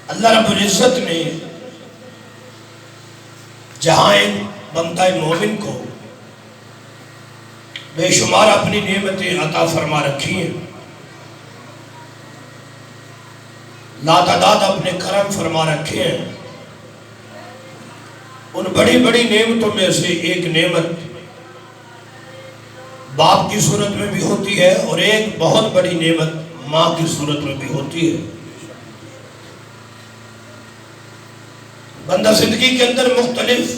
اللہ رب العزت نے جہاں ایک بندہ مومن کو بے شمار اپنی نعمتیں عطا فرما رکھی ہیں، لاتعداد اپنے کرم فرما رکھے ہیں، ان بڑی بڑی نعمتوں میں سے ایک نعمت باپ کی صورت میں بھی ہوتی ہے اور ایک بہت بڑی نعمت ماں کی صورت میں بھی ہوتی ہے۔ بندہ زندگی کے اندر مختلف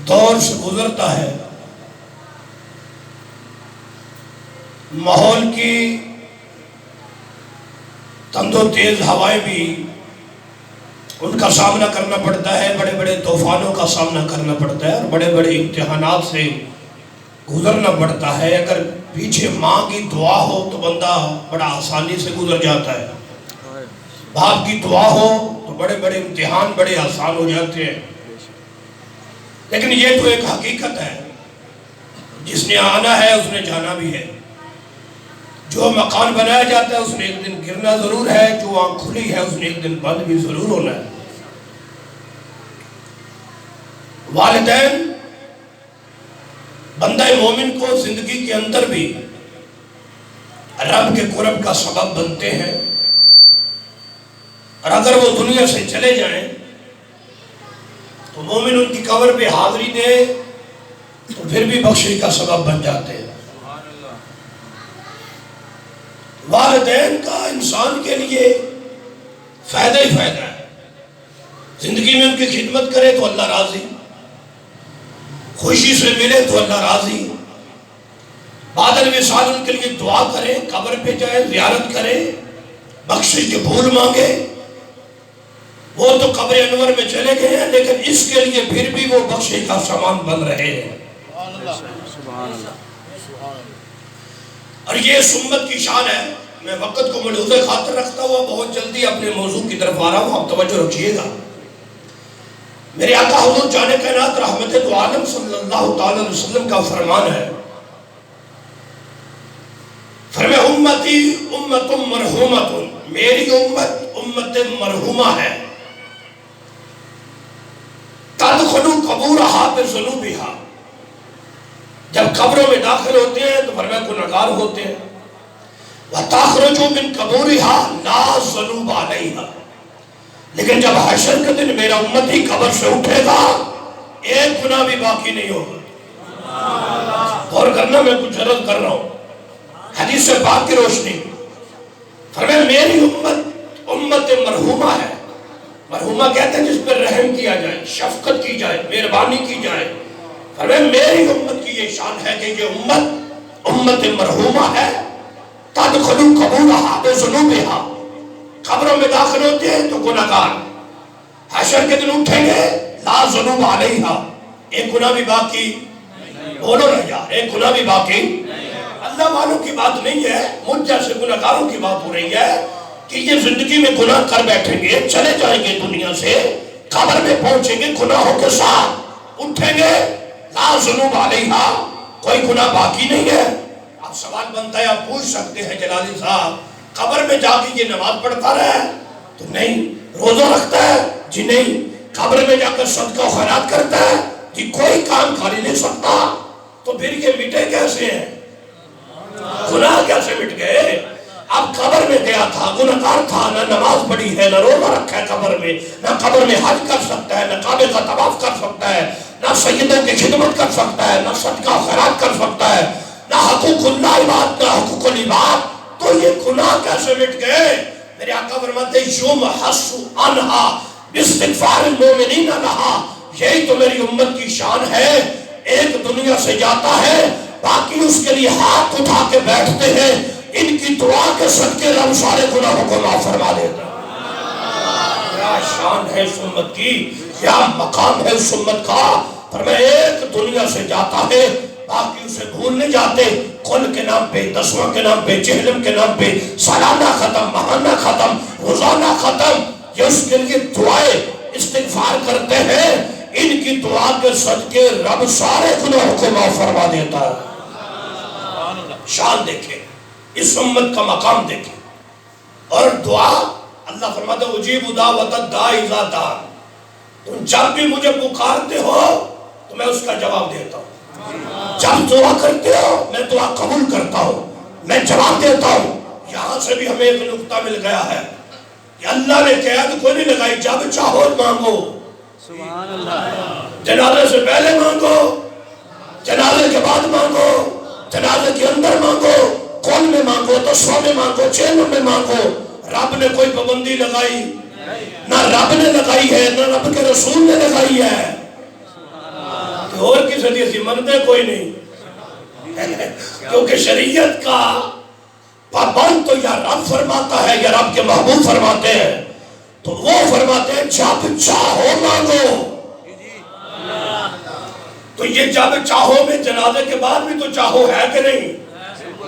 دور سے گزرتا ہے، ماحول کی تند و تیز ہوائیں بھی ان کا سامنا کرنا پڑتا ہے، بڑے بڑے طوفانوں کا سامنا کرنا پڑتا ہے اور بڑے بڑے امتحانات سے گزرنا پڑتا ہے۔ اگر پیچھے ماں کی دعا ہو تو بندہ بڑا آسانی سے گزر جاتا ہے، باپ کی دعا ہو تو بڑے بڑے امتحان بڑے آسان ہو جاتے ہیں۔ لیکن یہ تو ایک حقیقت ہے، جس نے آنا ہے اس نے جانا بھی ہے، جو مکان بنایا جاتا ہے اس نے ایک دن گرنا ضرور ہے، جو آنکھ کھلی ہے اس نے ایک دن بند بھی ضرور ہونا ہے۔ والدین بندہ مومن کو زندگی کے اندر بھی رب کے قرب کا سبب بنتے ہیں، اور اگر وہ دنیا سے چلے جائیں تو مومن ان کی قبر پہ حاضری دے تو پھر بھی بخشش کا سبب بن جاتے ہیں۔ والدین کا انسان کے لیے فائدہ ہی فائدہ ہے، زندگی میں ان کی خدمت کرے تو اللہ راضی، خوشی سے ملے تو اللہ راضی، بعد الوصال ان کے لیے دعا کرے، قبر پہ جائے، زیارت کرے، بخشش کے پھول مانگے۔ وہ تو قبر انور میں چلے گئے ہیں لیکن اس کے لیے پھر بھی وہ بخشش کا سامان بن رہے ہیں۔ اور یہ سمت کی شان ہے۔ میں وقت کو ملحوظ خاطر رکھتا ہوا بہت جلدی اپنے موضوع کی طرف آ رہا ہوں، آپ توجہ رکھیے گا۔ میرے آقا حضور جان کائنات رحمت دو عالم صلی اللہ تعالی علیہ وسلم کا فرمان ہے، فرمائے امتی امت مرحومت، میری امت امت مرحومہ ہے، تدخلوا قبورہا بذنوبہا، جب قبروں میں داخل ہوتے ہیں تو فرمایا گنہگار ہوتے ہیں، وَتَخْرُجُوا مِن قَبُورِهَا لَا ذُنُوبَ عَلَيْهَا، لیکن جب حشر کے دن میرا امت ہی قبر سے اٹھے گا ایک گناہ بھی باقی نہیں ہوگا۔ غور کرنا، میں کچھ عرض کر رہا ہوں حدیث پاک کی روشنی۔ فرمایا میری امت امت مرحومہ ہے، مرحومہ کہتے ہیں جس پر رحم کیا جائے، شفقت کی جائے، مہربانی کی جائے۔ فرمایا میری امت کی یہ شان ہے کہ یہ امت امت مرحومہ ہے، تدخلوا قبورہا بذنوبہا، قبروں میں داخل ہوتے ہیں تو گناہگار، حشر کے دن اٹھیں گے لا ذنوب علیہا، ایک گناہ بھی باقی، بولو نہ یار، ایک گناہ بھی باقی۔ اللہ والوں کی بات نہیں ہے، مجھ جیسے گناہگاروں کی بات ہو رہی ہے کہ یہ زندگی میں گناہ کر بیٹھیں گے، چلے جائیں گے دنیا سے، قبر میں پہنچیں گے گناہوں کے ساتھ، اٹھیں گے لا ذنوب علیہا، کوئی گناہ باقی نہیں ہے۔ اب سوال بنتا ہے، آپ پوچھ سکتے ہیں جلالی صاحب قبر میں جا کے یہ نماز پڑھتا رہا ہے تو نہیں، روزہ رکھتا ہے جی نہیں، قبر میں جا کر صدقہ و خیرات کرتا ہے جی کوئی کام کر ہی نہیں سکتا، تو پھر یہ مٹے کیسے ہیں؟ گناہ کیسے مٹ گئے؟ اب قبر میں گیا تھا، گناہگار تھا، نہ نماز پڑھی ہے، نہ روزہ رکھا ہے قبر میں، نہ قبر میں حج کر سکتا ہے، نہ کعبے کا طواف کر سکتا ہے، نہ سیدوں کی خدمت کر سکتا ہے، نہ صدقہ و خیرات کر سکتا ہے، نہ حقوق اللہ عباد، نہ حقوق العباد، تو یہ گناہ کیسے مٹ گئے؟ میرے آقا فرماتے ہیں یمحص عنہا باستغفار المومنین لہا، یہی تو میری امت کی شان ہے، ایک دنیا سے جاتا ہے باقی اس کے لیے ہاتھ اٹھا کے بیٹھتے ہیں، ان کی دعا کے صدقے رب سارے گناہوں کو معاف فرما دیتا ہے۔ کیا شان ہے اس امت کی، کیا مقام ہے اس امت کا۔ فرمایا ایک دنیا سے جاتا ہے باقی اسے بھول نہیں جاتے، کل کے نام پہ، دسواں کے نام پہ، چہلم کے نام پہ، سالانہ ختم، ماہانہ ختم، روزانہ ختم، یہ اس کے لیے دعائیں استغفار کرتے ہیں، ان کی دعا کے صدقے رب سارے گناہوں کو معاف فرما دیتا ہے۔ شان دیکھیں، اس امت کا مقام دیکھیں، اور دعا اللہ فرماتا ہے اجیب دعوت الداعی اذا دعان، تم جب بھی مجھے پکارتے ہو تو میں اس کا جواب دیتا ہوں، جب دعا کرتے ہو میں دعا قبول کرتا ہوں، میں جواب دیتا ہوں۔ یہاں سے بھی ہمیں ایک نقطہ مل گیا ہے کہ اللہ نے قید کوئی نہیں لگائی، جب چاہو مانگو، سبحان اللہ، جنازے سے پہلے مانگو، جنازے کے بعد مانگو، جنازے کے اندر مانگو، کون میں مانگو، تسوا میں مانگو، چینوں میں مانگو۔ رب نے کوئی پابندی لگائی نہ رب نے لگائی ہے نہ رب کے رسول نے لگائی ہے، اور کسی دی اسی منتے کوئی نہیں، کیونکہ شریعت کا پابند تو یا رب فرماتا ہے یا رب کے محبوب فرماتے ہیں، تو وہ فرماتے ہیں جب چاہو مانگو۔ تو یہ جب چاہو میں جنازے کے بعد بھی تو چاہو ہے کہ نہیں،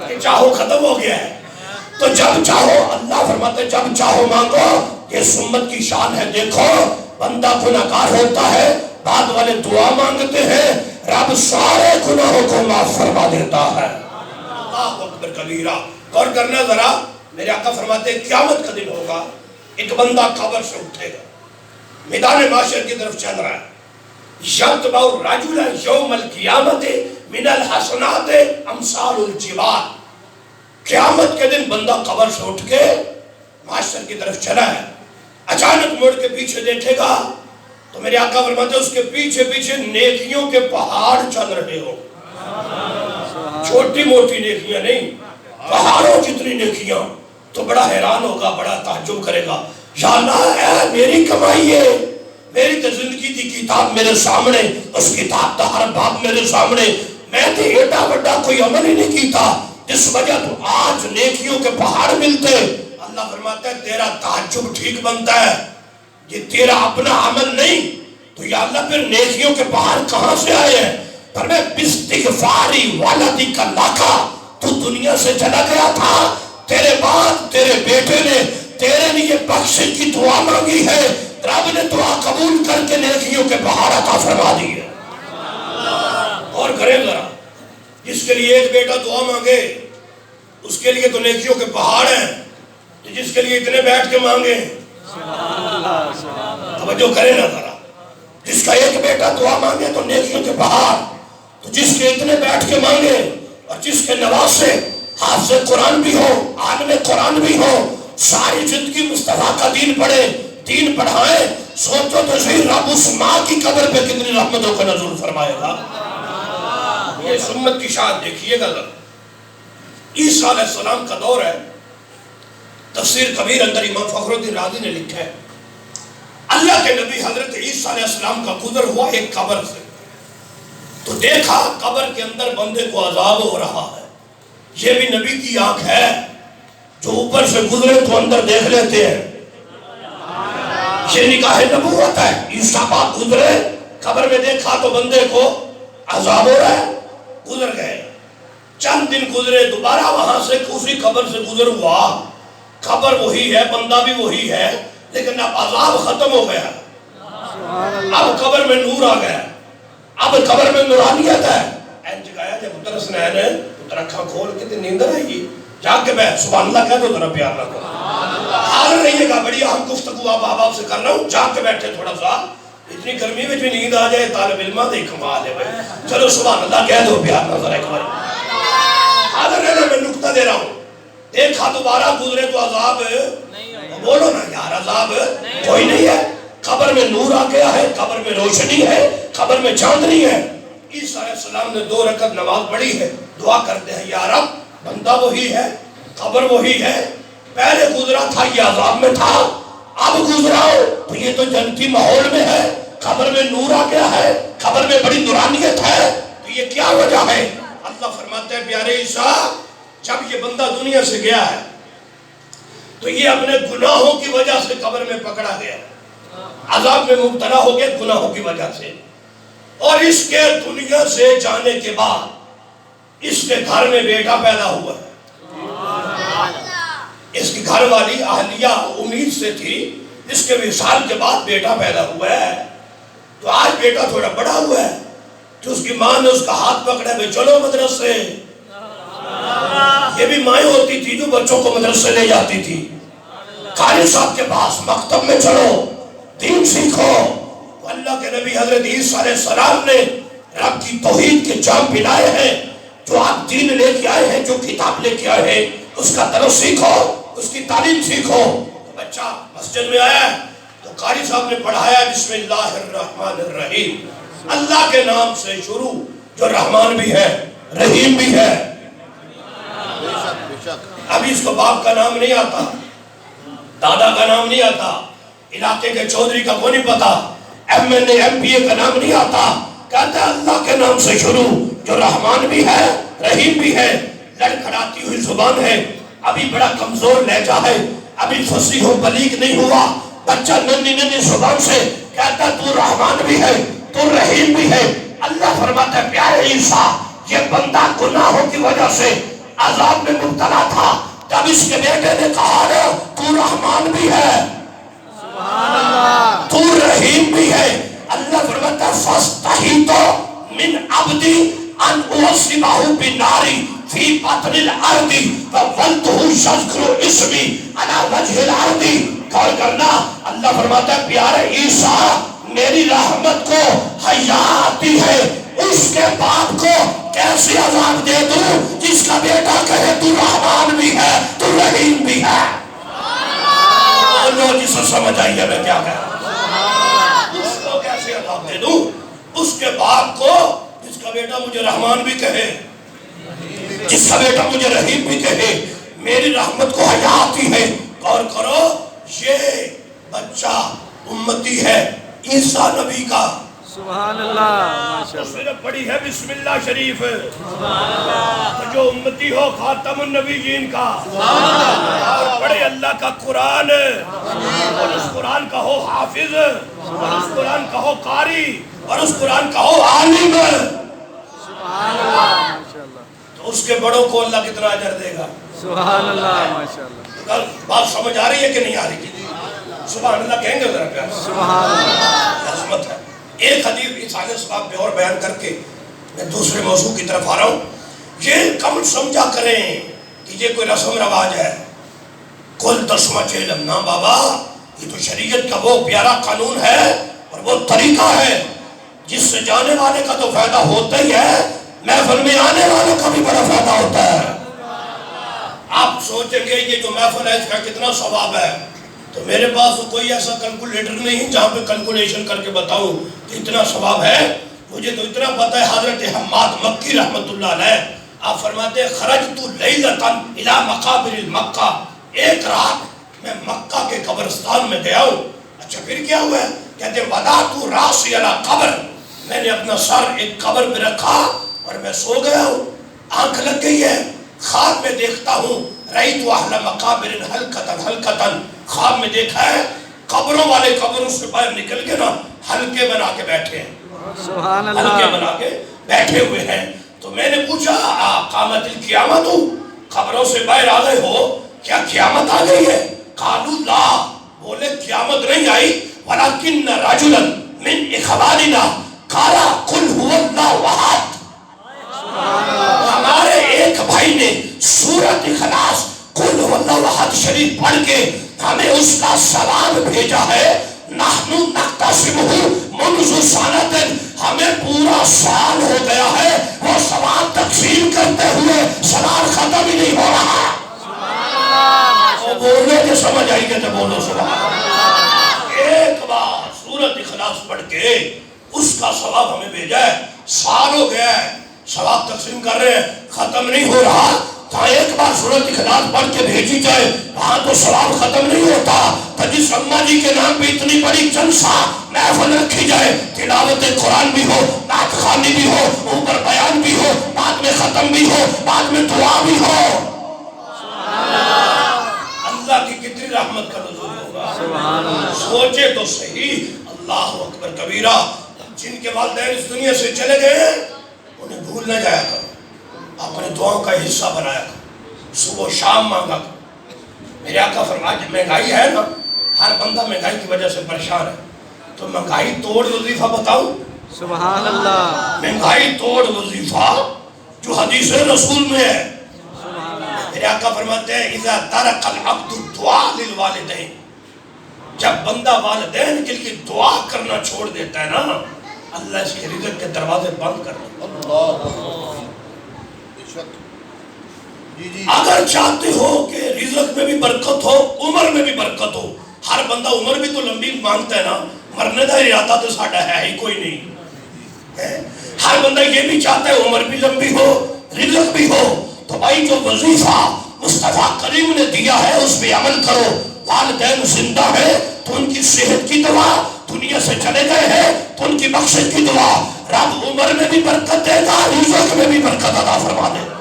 کہ چاہو ختم ہو گیا ہے؟ تو جب چاہو، اللہ فرماتے ہیں جب چاہو مانگو۔ یہ سنت کی شان ہے، دیکھو بندہ گناہگار ہوتا ہے، بعد والے دعا مانگتے ہیں، رب سارے گناہوں کو معاف فرما دیتا ہے۔ اللہ اکبر کبیرہ، غور کرنا ذرا، میرے آقا فرماتے ہیں قیامت کا دن ہوگا، ایک بندہ قبر سے اٹھے گا، میدان معاشر کی طرف چل رہا ہے، یتبع الرجل یوم القیامت من الحسنات امثال الجبال۔ قیامت کے دن بندہ قبر سے اٹھ کے معاشر کی طرف چلا ہے، اچانک مڑ کے پیچھے دیکھے گا تو میرے آقا فرماتے ہیں اس کے پیچھے پیچھے نیکیوں کے پہاڑ چل رہے ہو، چھوٹی موٹی نیکیاں نہیں، پہاڑوں جتنی نیکیاں۔ تو بڑا حیران ہوگا، بڑا تعجب کرے گا، یا اللہ اے میری کمائی ہے، میری تو زندگی دی کتاب میرے سامنے، اس کتاب دا ہر باب میرے سامنے، میں تو ایڈا بڑا کوئی عمل ہی نہیں کیتا جس وجہ تو آج نیکیوں کے پہاڑ ملتے۔ اللہ فرماتا ہے تیرا تعجب ٹھیک بنتا ہے، یہ تیرا اپنا عمل نہیں، تو یا اللہ پھر نیکیوں کے پہاڑ کہاں سے آئے ہیں؟ پر میں باستغفاری والدک لکا، تو دنیا سے چلا گیا تھا، تیرے بعد تیرے بیٹے نے تیرے لیے بخشش کی دعا مانگی ہے، رب نے دعا قبول کر کے نیکیوں کے پہاڑ عطا فرما دی ہے۔ اور کریں ذرا، جس کے لیے ایک بیٹا دعا مانگے اس کے لیے تو نیکیوں کے پہاڑ ہیں، تو جس کے لیے اتنے بیٹھ کے مانگے، توجہ کریں نا ذرا، جس کا ایک بیٹا دعا مانگے تو نیکیوں کے پہاڑ، تو جس کے اتنے بیٹھ کے مانگے، اور جس کے نواسے حافظ قرآن بھی ہو، عالم قرآن بھی ہو، ساری زندگی مصطفیٰ کا دین پڑھے، دین پڑھائیں، سوچو تو صحیح رب اس ماں کی قبر پہ کتنی رحمتوں کا نزول فرمائے گا۔ یہ سنت کی شان دیکھیے گا ذرا، عیسیٰ علیہ السلام کا دور ہے، تفسیر کبیر اندر امام فخر الدین رازی نے لکھا ہے اللہ کے نبی حضرت عیسیٰ علیہ السلام کا گزر ہوا ایک قبر سے، تو دیکھا قبر کے اندر بندے کو عذاب ہو رہا ہے، یہ بھی نبی کی آنکھ ہے جو اوپر سے گزرے تو اندر دیکھ لیتے ہیں، یہ نگاہ نبوت ہے۔ عیسیٰ پاک گزرے قبر میں دیکھا تو بندے کو عذاب ہو رہا ہے، گزر گئے، چند دن گزرے دوبارہ وہاں سے اسی قبر سے گزر ہوا، قبر وہی ہے، بندہ بھی وہی ہے، لیکن اب عذاب ختم ہو گیا، اب قبر میں نور آ گیا، اب قبر میں نورانیت ہے۔ این جگایا جب پتر حسنین ہے، پتر اکھاں کھول کے تے نیندر آئی، جاگ کے بیٹھ، سبحان اللہ کہہ دو ذرا پیار نہ کرو، حاضر رہیے گا، بڑی اہم گفتگو آپ احباب سے کر رہا ہوں، جاگ کے بیٹھے تھوڑا سا، اتنی گرمی میں بھی نیند آ جائے طالب علمہ دے کمال ہے بھائی، چلو سبحان اللہ کہہ دو پیار نہ ذرا ایک بار، حاضر رہنا، میں نکتہ دے رہا ہوں، دیکھا دوبارہ گزرے تو عذاب، بولو نا یار عذاب کوئی نہیں ہے، قبر میں نور آ گیا ہے، قبر میں روشنی ہے، قبر میں چاندنی ہے۔ عیسیٰ علیہ السلام نے 2 رکعت نماز پڑھی ہے، دعا کرتے ہیں یا رب بندہ وہی ہے، قبر وہی ہے، پہلے گزرا تھا یہ عذاب میں تھا، اب گزراؤ تو یہ تو جنتی ماحول میں ہے، قبر میں نور آ گیا ہے، قبر میں بڑی نورانیت ہے، تو یہ کیا وجہ ہے؟ اللہ فرماتے ہیں پیارے عیسیٰ جب یہ بندہ دنیا سے گیا ہے تو یہ اپنے گناہوں کی وجہ سے قبر میں پکڑا گیا، عذاب میں مبتلا ہو گیا گناہوں کی وجہ سے، اور اس کے دنیا سے جانے کے بعد اس کے گھر میں بیٹا پیدا ہوا ہے، اس کی گھر والی اہلیہ امید سے تھی اس کے وصال کے بعد بیٹا پیدا ہوا ہے، تو آج بیٹا تھوڑا بڑا ہوا ہے، تو اس کی ماں نے اس کا ہاتھ پکڑا ہے چلو مدرسے، یہ بھی مائیں ہوتی تھی جو بچوں کو مدرسے لے جاتی تھی، قاری صاحب کے پاس مکتب میں چلو، دین سیکھو۔ تو اللہ کے نبی حضرت عیسیٰ علیہ السلام نے رب کی توحید کے جام پلائے ہیں۔ جو آپ دین لے کے آئے ہیں، جو کتاب لے کے آئے ہیں، اس کا درس سیکھو، اس کی تعلیم سیکھو۔ تو بچہ مسجد میں آیا ہے تو قاری صاحب نے پڑھایا بسم اللہ الرحمن الرحیم، اللہ کے نام سے شروع جو رحمان بھی ہے رحیم بھی ہے۔ ابھی اس کو باپ کا نام نہیں آتا، دادا کا نام نہیں آتا، علاقے کے چودھری کا کوئی نہیں پتا، MLA MPA کا نام نہیں آتا، کہتا ہے اللہ کے نام سے شروع جو رحمان بھی ہے رحیم بھی ہے۔ لڑکھڑاتی ہوئی زبان ہے، ابھی بڑا کمزور لہجہ ہے، ابھی فصیح و بلیغ نہیں ہوا، بچہ ننھی زبان سے کہتا ہے تو رحمان بھی ہے تو رحیم بھی ہے۔ اللہ فرماتا ہے پیارے عیسیٰ، یہ بندہ گناہوں کی وجہ سے عذاب میں مبتلا تھا، جب اس کے بیٹے نے کہا نا تو رحمان بھی ہے سبحان اللہ، تو رحیم بھی ہے، اللہ فرماتا ہے فَاسْتَحِيتُ مِنْ عَبْدِي أَنْ أُعَذِّبَهُ بِالنَّارِ فِي بَطْنِ الْأَرْضِ فَوَلْتُهُ يَذْكُرُ اسْمِي عَلَى وَجْهِ الْأَرْضِ۔ غور کرنا، اللہ فرماتا ہے پیارے عیسیٰ میری رحمت کو حیا آتی ہے، اس کے باپ کو کیسے عذاب دے دوں جس کا بیٹا کہے تو رحمان بھی ہے تو رحیم بھی ہے۔ بولو جسے سمجھ آئیے میں کیا کہہ رہا ہوں، اس کو کیسے عذاب دے دوں، اس کے باپ کو جس کا بیٹا مجھے رحمان بھی کہے، جس کا بیٹا مجھے رحیم بھی کہے، میری رحمت کو حیا آتی ہے۔ غور کرو، یہ بچہ امتی ہے عیسیٰ نبی کا، سبحان اللہ، تو صرف پڑھی ہے بسم اللہ شریف، تو جو امتی ہو خاتم النبیین کا، اور پڑھے اللہ کا قرآن، اور اس قرآن کا ہو حافظ، اور اس قرآن کا ہو قاری، اور اس قرآن کا ہو عالم، سبحان اللہ، ماشاءاللہ، تو اس کے بڑوں کو اللہ کتنا اجر دے گا۔ سبحان اللہ، ماشاءاللہ، بات سمجھ آ رہی ہے کہ نہیں آ رہی؟ سبحان اللہ کہیں گے ذرا پیار، سبحان اللہ، عظمت ہے۔ ایک حدیث اس آگے سباب پہ اور بیان کر کے میں دوسرے موضوع کی طرف آ رہا ہوں۔ یہ کم سمجھا کریں کہ یہ کوئی رسم رواج ہے، کل تسمہ چیلم نا بابا، یہ تو شریعت کا وہ پیارا قانون ہے اور وہ طریقہ ہے جس سے جانے والے کا تو فائدہ ہوتا ہی ہے، محفل میں آنے والوں کا بھی بڑا فائدہ ہوتا ہے۔ آپ سوچیں گے یہ جو محفل ہے اس کا کتنا ثواب ہے، تو میرے پاس کوئی ایسا کیلکولیٹر نہیں جہاں پہ کیلکولیشن کر کے بتاؤں کہ اتنا ثواب ہے۔ مجھے تو اتنا پتہ ہے، حضرت حماد مکی رحمت اللہ علیہ آپ فرماتے ہیں خرجت لیلۃ الی مقابر مکہ، ایک رات میں مکہ کے قبرستان میں گیا ہوں۔ اچھا پھر کیا ہوا ہے؟ کہتے ہیں وضعت راسی علی قبر، میں نے اپنا سر ایک قبر پہ رکھا اور میں سو گیا ہوں، آنکھ لگ گئی ہے، خواب میں دیکھتا ہوں رأیت اہل مقابر حلقۃ حلقۃ، خواب میں دیکھا ہے قبروں والے قبروں سے باہر نکل کے نا حلقے بنا کے بیٹھے ہیں، سبحان حلقے اللہ، بنا کے بیٹھے ہوئے ہیں۔ تو میں نے پوچھا قامت القیامت، قبروں سے باہر آ گئے ہو، کیا قیامت آ گئی ہے؟ قالوا لا، بولے قیامت نہیں آئی، ولکن رجلا من اخواننا قال قل هو اللہ احد، ہمارے ایک بھائی نے سورۃ اخلاص قل هو اللہ احد شریف پڑھ کے ہمیں اس کا سلام بھیجا ہے۔ نحن نقتسمہ منذ سنۃ، ہمیں پورا سال ہو گیا ہے وہ سلام تقسیم کرتے ہوئے، سلام ختم ہی نہیں ہو رہا۔ بولو کہ سمجھ آئی کہ بولو سبحان اللہ۔ ایک بار سورۃ اخلاص پڑھ کے اس کا ثواب ہمیں بھیجا ہے، سال ہو گیا ہے ثواب تقسیم کر رہے ہیں، ختم نہیں ہو رہا۔ تو ایک بار سورۃ اخلاص پڑھ کے بھیجی جائے، وہاں تو ثواب ختم نہیں ہوتا۔ تو جس اماں جی کے نام پہ اتنی بڑی جلسہ محفل رکھی جائے، تلاوت قرآن بھی ہو، نعت خوانی بھی ہو، اوپر بیان بھی ہو، بعد میں ختم بھی ہو، بعد میں دعا بھی ہو، اللہ کی کتنی رحمت کا نزول ہوگا۔ سوچے تو صحیح، اللہ اکبر کبیرہ۔ جن کے والدین اس دنیا سے چلے گئے ہیں انہیں بھول نہ جایا کرو، اپنے دعاؤں کا حصہ بنایا کرو، صبح شام مانگا کرو۔ میرے آقا فرمایا کہ مہنگائی ہے نا، ہر بندہ مہنگائی کی وجہ سے پریشان ہے، تو مہنگائی توڑ وظیفہ بتاؤں، سبحان اللہ، مہنگائی توڑ وظیفہ جو حدیث رسول میں ہے۔ میرے میرے آقا فرماتے ہیں اذا ترک العبد الدعاء للوالدین، جب بندہ والدین کے لیے دعا کرنا چھوڑ دیتا ہے نا، اللہ اس کے رزق کے دروازے بند کر دیتا ہے۔ اگر چاہتے ہو کہ رزق میں بھی برکت ہو، عمر میں بھی برکت ہو، ہر بندہ عمر بھی تو لمبی مانگتا ہے نا، مرنے کا ارادہ تو ساڈا ہے ہی کوئی نہیں۔ ہر بندہ یہ بھی چاہتا ہے عمر بھی لمبی ہو، رزق بھی ہو، تو بھائی جو وظیفہ مصطفیٰ کریم نے دیا ہے اس پہ عمل کرو۔ والدین زندہ ہے تو ان کی صحت کی دعا، دنیا سے چلے گئے ہیں تو ان کی بخشش کی دعا، رب عمر میں بھی برکت دے گا، رزق میں بھی برکت عطا فرما دے گا۔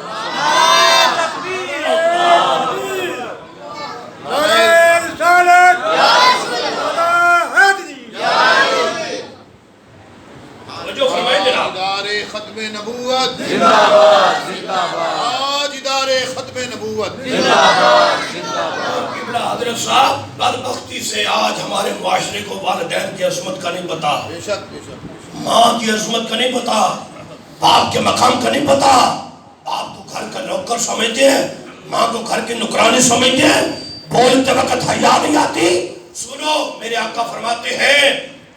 جو فرمائے جناب ادارے ختم نبوت زندہ باد زندہ باد، آج ادارے ختم نبوت زندہ باد زندہ باد۔ قبلہ حضرت صاحب، بدبختی سے آج ہمارے معاشرے کو والدین کی عظمت کا نہیں پتا، بے شک بے شک، ماں کی عظمت کا نہیں پتا، باپ کے مقام کا نہیں پتا۔ باپ کو گھر کا نوکر سمجھتے ہیں، ماں کو گھر کی نکرانی سمجھتے ہیں، بولتے وقت حیا نہیں آتی۔ سنو، میرے آقا فرماتے ہیں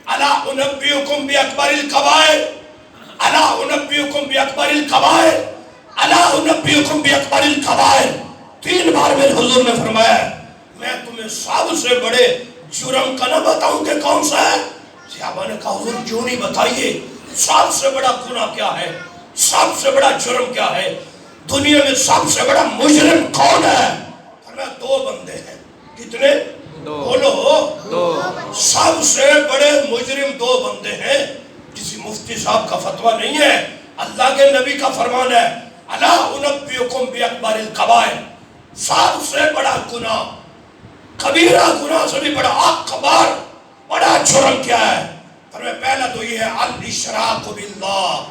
الا انبئکم باکبر الکبائر، الا انبئکم باکبر الکبائر، الا انبئکم باکبر الکبائر۔ 3 بار میرے حضور نے فرمایا میں تمہیں سب سے بڑے جرم کا نہ بتاؤں کہ کون سا ہے؟ صحابہ نے کہا حضور کیوں نہیں بتائیے، سب سے بڑا گناہ کیا ہے، سب سے بڑا جرم کیا ہے، دنیا میں سب سے بڑا مجرم کون ہے؟ فرمایا 2 بندے ہیں۔ کتنے؟ بولو، 2۔ سب سے بڑے مجرم 2 بندے ہیں۔ کسی مفتی صاحب کا فتویٰ نہیں ہے، اللہ کے نبی کا فرمان ہے الا انبئکم باکبر الکبائر۔ سب سے بڑا گناہ، کبیرہ گناہ سے بھی بڑا اکبر، بڑا جرم کیا ہے؟ فرمایا پہلا تو یہ ہے الاشراک باللہ،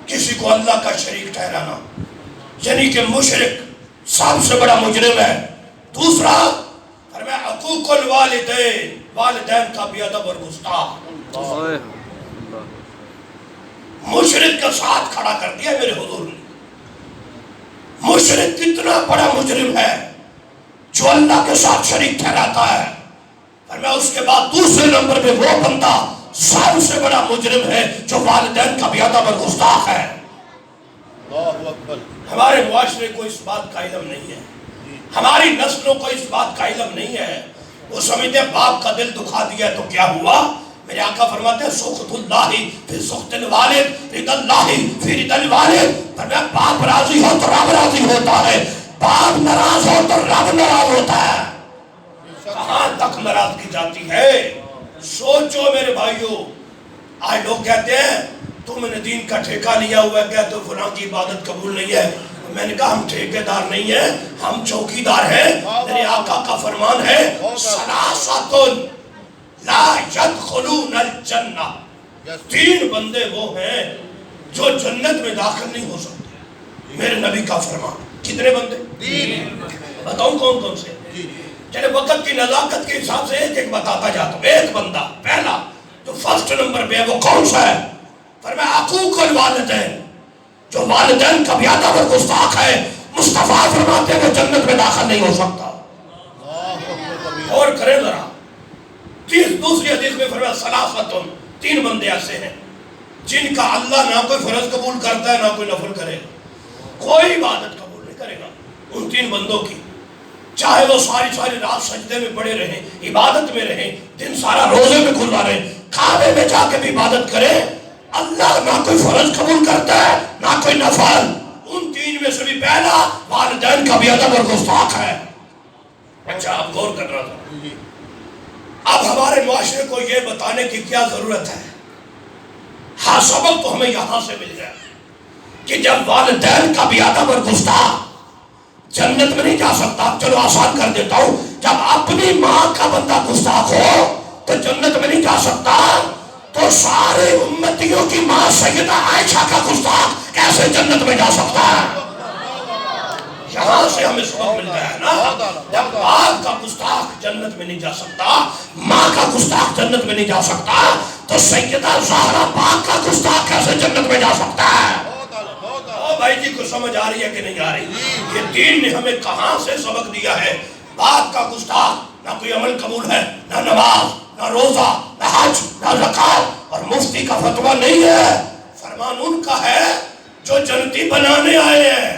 کسی کو اللہ کا شریک ٹھہرانا، یعنی کہ مشرک سب سے بڑا مجرم ہے۔ دوسرا فرمایا حقوق الوالدین، والدین کا بے ادب اور گستاخ۔ مشرک کا ساتھ کھڑا کر دیا میرے حضور نے۔ مشرک کتنا بڑا مجرم ہے جو اللہ کے ساتھ شریک ٹھہراتا ہے۔ فرمایا اس کے بعد دوسرے نمبر پہ وہ بندہ سب سے بڑا مجرم ہے جو والدین کا بے ادب اور گستاخ ہے۔ اللہ اکبر۔ ہمارے معاشرے کو اس بات کا علم نہیں ہے، ہماری نسلوں کو اس بات کا علم نہیں ہے۔ وہ سمجھتے ہیں باپ کا دل دکھا دیا تو کیا ہوا؟ میرے آقا فرماتے ہیں سخط اللہ فی سخط الوالد، رضا اللہ فی رضا الوالد۔ فرمایا باپ راضی ہو تو رب راضی ہوتا ہے، باپ ناراض ہو تو رب ناراض ہوتا ہے۔ کہاں تک ناراضگی جاتی ہے؟ سوچو میرے بھائیو، آج لوگ کہتے ہیں تم نے دین کا ٹھیکہ لیا ہوا ہے، کہتے ہو فلاں کی عبادت قبول نہیں ہے۔ میں نے کہا ہم ٹھیکیدار نہیں ہیں، ہم چوکیدار ہیں۔ میرے آقا کا فرمان ہے ثلاثۃ لا يدخلون الجنہ، 3 بندے وہ ہیں جو جنت میں داخل نہیں ہو سکتے، میرے نبی کا فرمان۔ کتنے بندے؟ 3۔ بتاؤں کون کون سے؟ چلے وقت کی نزاکت کے حساب سے ایک ایک بتاتا جاتا ہوں۔ ایک بندہ پہلا جو فرسٹ نمبر پہ ہے وہ کون سا ہے؟ فرمایا حقوق الوالدین، جو والدین کا بے ادب اور گستاخ ہے، مصطفیٰ فرماتے ہیں کہ جنت میں داخل نہیں ہو سکتا۔ اور کریں ذرا، دوسری حدیث میں فرمایا ثلاثۃ، 3 بندے ایسے ہیں جن کا اللہ نہ کوئی فرض قبول کرتا ہے نہ کوئی نفل کرے گا، کوئی عبادت قبول نہیں کرے گا ان 3 بندوں کی، چاہے وہ ساری رات سجدے میں پڑے رہیں، عبادت میں رہیں، دن سارا روزے میں گزاریں، کعبے میں جا کے بھی عبادت کریں، اللہ نہ کوئی فرض قبول کرتا ہے نہ کوئی نفل۔ ان 3 میں سے بھی پہلا والدین کا بے ادب اور گستاخ ہے۔ اچھا آپ غور کر رہا تھا، اب ہمارے معاشرے کو یہ بتانے کی کیا ضرورت ہے؟ ہاں سبق تو ہمیں یہاں سے مل گیا کہ جب والدین کا بے ادب اور گستاخ جنت میں نہیں جا سکتا، چلو آسان کر دیتا ہوں، جب اپنی ماں کا بندہ گستاخ ہو تو جنت میں نہیں جا سکتا، تو سارے امتیوں کی ماں سیدہ عائشہ کا گستاخ کیسے جنت میں جا سکتا ہے؟ یہاں سے ہمیں سبق مل گیا ہے نا، جب باپ کا گستاخ جنت میں نہیں جا سکتا، ماں کا گستاخ جنت میں نہیں جا سکتا، تو سیدہ زہرا پاک کا گستاخ کیسے جنت میں جا سکتا ہے؟ بھائی جی کو سمجھ آ رہی ہے کہ نہیں آ رہی؟ یہ دین نے ہمیں کہاں سے سبق دیا ہے؟ باپ کا گستاخ، نہ کوئی عمل قبول ہے، نہ نماز، نہ روزہ، نہ حج، نہ زکات، اور مفتی کا فتویٰ نہیں ہے، فرمان ان کا ہے جو جنتی بنانے آئے ہیں۔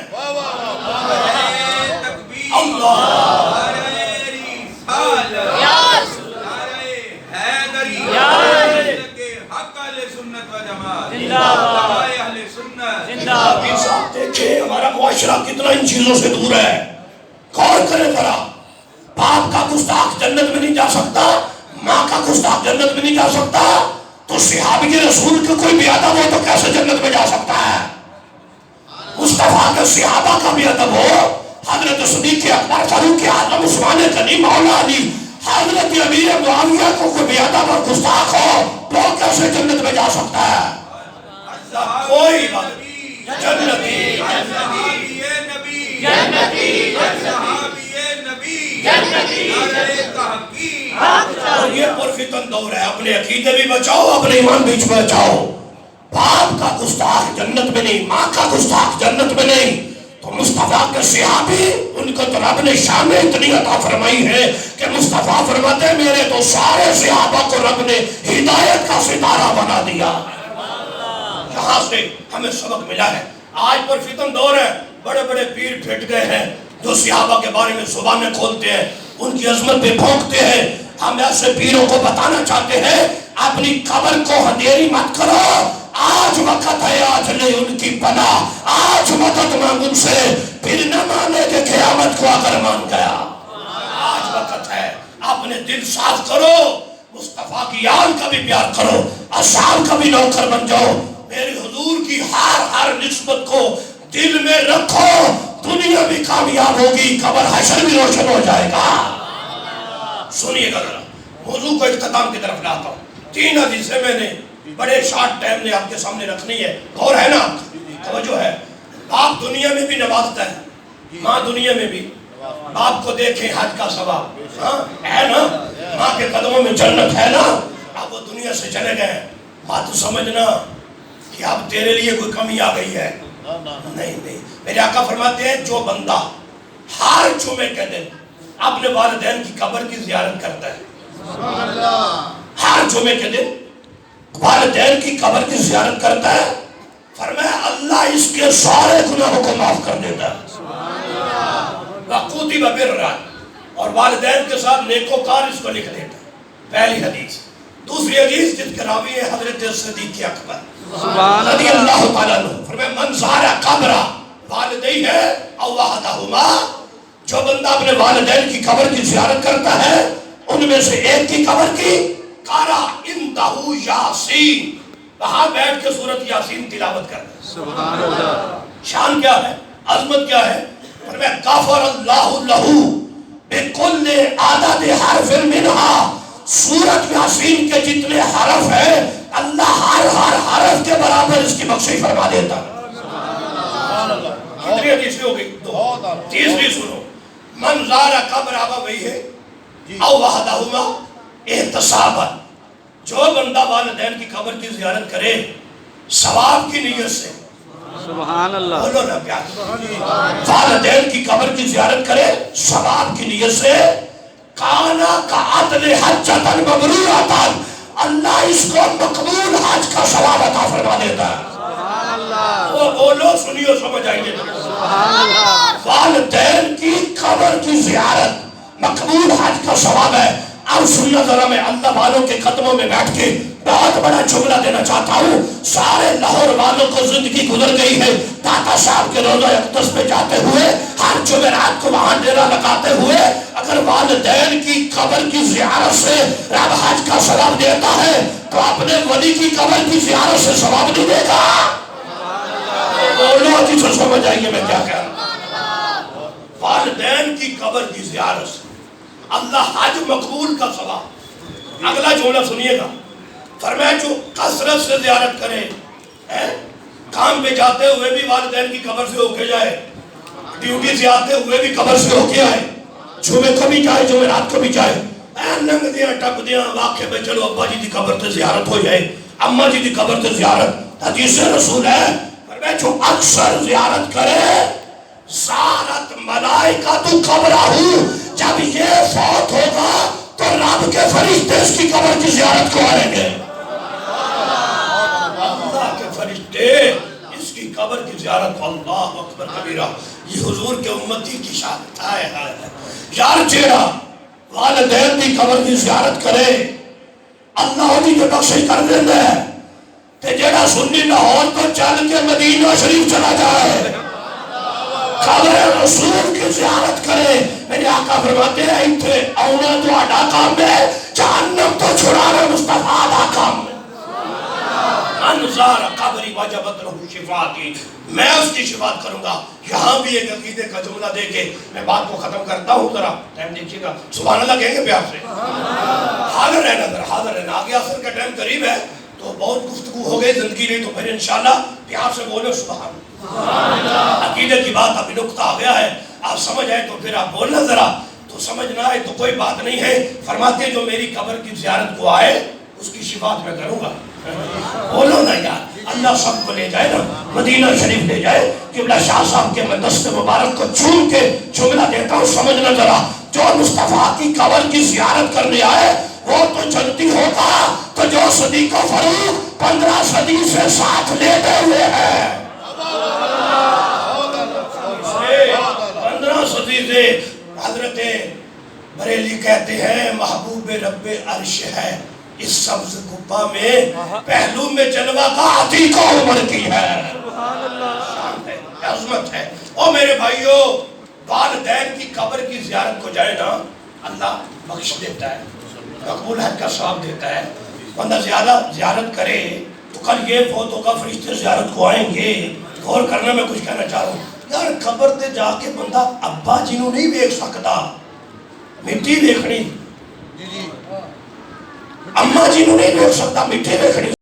اللہ پیر صاحب دیکھیں ہمارا معاشرہ کتنا ان چیزوں سے دور ہے۔ غور کریں ذرا، باپ کا گستاخ جنت میں نہیں جا سکتا، ماں کا گستاخ جنت میں نہیں جا سکتا، تو صحابی رسول کے کوئی بھی ادب ہو تو کیسے جنت میں جا سکتا ہے؟ مصطفیٰ کے صحابہ کا بھی ادب ہو، حضرت صدیق اکبر، فاروق اعظم، عثمان غنی، مولا علی، حضرت امیر معاویہ کو کوئی بھی ادب اور گستاخ ہو تو کیسے جنت میں جا سکتا ہے؟ کوئی بات جنتی اور یہ پرفتن دور ہے، اپنے عقیدے بھی بچاؤ، اپنے ایمان بھی بچاؤ۔ باپ کا گستاخ جنت میں نہیں، ماں کا گستاخ جنت میں نہیں، تو مصطفیٰ کے صحابی ان کو تو رب نے شان اتنی عطا فرمائی ہے کہ مصطفیٰ فرماتے ہیں میرے تو سارے صحابہ کو رب نے ہدایت کا ستارہ بنا دیا۔ یہاں سے ہمیں سبق ملا ہے۔ آج پر فتن دور ہے، بڑے بڑے پیر پھٹ گئے ہیں جو صحابہ کے بارے میں زبانیں کھولتے ہیں، ان کی عظمت پہ بھونکتے ہیں۔ ہم ایسے پیروں کو بتانا چاہتے ہیں اپنی قبر کو اندھیری مت کرو، آج وقت ہے، آج لے ان کی پناہ، آج مدد مانگ ان سے، پھر نہ مانے کہ قیامت کو اگر مان گیا۔ آج وقت ہے، اپنے دل صاف کرو، مصطفیٰ کی آل کا بھی پیار کرو، اصحاب کا بھی نوکر بن جاؤ، میرے حضور کی ہر نسبت کو دل میں رکھو، دنیا بھی کامیاب ہوگی، قبر حشر بھی روشن ہو جائے گا۔ سنیے گا ذرا، موضوع کو اختتام کی طرف لاتا ہوں۔ 3 حدیثیں میں نے بڑے شارٹ ٹائم میں آپ کے سامنے رکھنی ہے، غور ہے نا، توجہ ہے۔ باپ دنیا میں بھی نوازتا ہے، ماں دنیا میں بھی۔ باپ کو دیکھیں حج کا ثواب ہے نا، ماں کے قدموں میں جنت ہے نا۔ اب وہ دنیا سے چلے گئے، بات سمجھنا کہ اب تیرے لیے کوئی کمی آ گئی ہے، نہیں نہیں۔ میرے آقا فرماتے ہیں جو بندہ ہر جمعے کے دن اپنے والدین کی قبر کی زیارت کرتا ہے، ہر جمعے کے دن والدین کی قبر کی زیارت کرتا ہے، فرمایا اللہ اس کے سارے گناہوں کو معاف کر دیتا ہے، وَقُوتِبَ بِرًّا، اور والدین کے ساتھ نیکوکار اس کو لکھ دیتا ہے۔ پہلی حدیث۔ دوسری حدیث جس کے راوی ہے حضرت صدیق اکبر رضی اللہ تعالیٰ عنہ، فرمایا من زار قبر والدیہ او احدہما، جو بندہ اپنے والدین کی قبر کی زیارت کرتا ہے، ان میں سے ایک کی قبر کی، قرأ عندہ یاسین، وہاں بیٹھ کے سورۃ یاسین تلاوت کرتا ہے۔ سبحان اللہ، شان کیا ہے، عظمت کیا ہے، فرمایا غفر اللہ لہ بکل عدد حرف منہا، سورۃ یاسین کے جتنے حرف ہیں اللہ ہر حرف کے برابر اس کی بخشش فرما دیتا ہے۔ کتنی حدیثیں ہو گئی؟ 2۔ تیسری سنو، من زار قبر ابویہ او احدہما احتسابا، جو بندہ والدین کی قبر کی زیارت کرے ثواب کی نیت سے، سبحان اللہ، بولو نا پیار، والدین کی قبر کی زیارت کرے ثواب کی نیت سے، کانا کا عدل حجتاً مبرورتاً، اللہ اس کو مقبول حج کا ثواب عطا فرما دیتا ہے۔ سبحان اللہ، وہ بولو سنیو سمجھ آئیے۔ سبحان اللہ، والدین کی قبر کی زیارت مقبول حج کا ثواب ہے۔ اب سننا ذرا، میں اللہ والوں کے قدموں میں بیٹھ کے بہت بڑا جملہ دینا چاہتا ہوں۔ سارے لاہور والوں کو زندگی گزر گئی ہے داتا صاحب کے روزہ اقدس پہ جاتے ہوئے، ہر جمعرات کو وہاں ڈیرا لگاتے ہوئے، اگر والدین کی قبر کی زیارت سے رب حج کا ثواب دیتا ہے تو اپنے ولی کی قبر کی زیارت سے ثواب نہیں دے گا؟ بولو جی سے سمجھ آئیے میں کیا کہہ رہا ہوں۔ والدین کی قبر کی زیارت سے اللہ حج مقبول کا ثواب۔ اگلا جملہ سنیے گا، فرمایا جو کثرت سے زیارت کرے، کام پہ جاتے ہوئے بھی والدین کی قبر سے ہو کے جائے، ڈیوٹی سے آتے ہوئے بھی قبر سے ہو کے آئے، جمعے کو بھی جائے جمعرات کو بھی جائے، لنگ دیا ٹپ دیا واقعے میں چلو ابا جی دی قبر تے زیارت ہو جائے، اماں جی دی قبر تے زیارت، حدیث رسول ہے، فرمایا جو اکثر زیارت کرے زارت ملائکۃ قبرہ، جب یہ فوت ہوگا تو رب کے فرشتے اس کی قبر کی زیارت کو آئیں گے. اللہ کے فرشتے اس کی قبر کی زیارت کو. اللہ اکبر کبیرہ. یہ حضور کے امتی کی شان ہے. یار جیڑا والدین کی قبر کی زیارت کرے اللہ دی جو بخشش کر دینا ہے، تے جیڑا سنی لاہور تو چل کے مدینہ شریف چلا جائے قبر رسول کی زیارت کرے. میرے آقا فرماتے ہیں اتھے آنا تو آڈا کام ہے، جہنم تو چھڑانا مصطفیٰ آڈا کام ہے. انزار قبری وجبت لہو شفاعتی، میں اس کی شفاعت کروں گا. یہاں بھی ایک عقیدے کا جملہ دے کے میں بات کو ختم کرتا ہوں. ذرا ٹائم دیکھیے گا. سبحان اللہ کہیں گے پیار سے. حاضر رہنا ذرا، حاضر رہنا. آگے عصر کا ٹائم قریب ہے تو بہت گفتگو ہو گئی زندگی نہیں، تو پھر انشاءاللہ پیار سے بولو سبحان اللہ. عقیدے کی بات ابھی نقطہ آ گیا ہے، آپ سمجھ آئے تو پھر آپ بولنا ذرا، تو سمجھ نہ آئے تو کوئی بات نہیں ہے. فرماتے جو میری قبر کی زیارت کو آئے اس کی شفاعت میں کروں گا. بولو نا یار. اللہ سب کو لے جائے نا مدینہ شریف لے جائے. قبلہ شاہ صاحب کے میں دست مبارک کو چوم کے جملہ دیتا ہوں، سمجھنا ذرا. جو مصطفیٰ کی قبر کی زیارت کرنے آئے وہ تو جنتی ہوگا، تو جو صدیق و فاروق 15 صدی سے ساتھ لیتے ہوئے ہیں، 15 صدی سے حضرت بریلی کہتے ہیں محبوب رب عرش ہے، اس سبز قبہ میں پہلو میں جلوہ کا عتیقہ عمر کی ہے. شان ہے، عظمت ہے. اور میرے بھائیو، والدین کی قبر کی زیارت کو جائے نا اللہ بخش دیتا ہے، مقبول حج کا ثواب دیتا ہے. بندہ زیادہ زیارت کرے تو کل یہ فوت ہوگا فرشتے زیارت کو آئیں گے. غور کرنا میں کچھ کہنا چاہ رہا ہوں. یار قبر تے جا کے بندہ ابا جی نو نہیں دیکھ سکتا، مٹی دیکھنی. اما جی نو نہیں دیکھ سکتا، مٹی دیکھ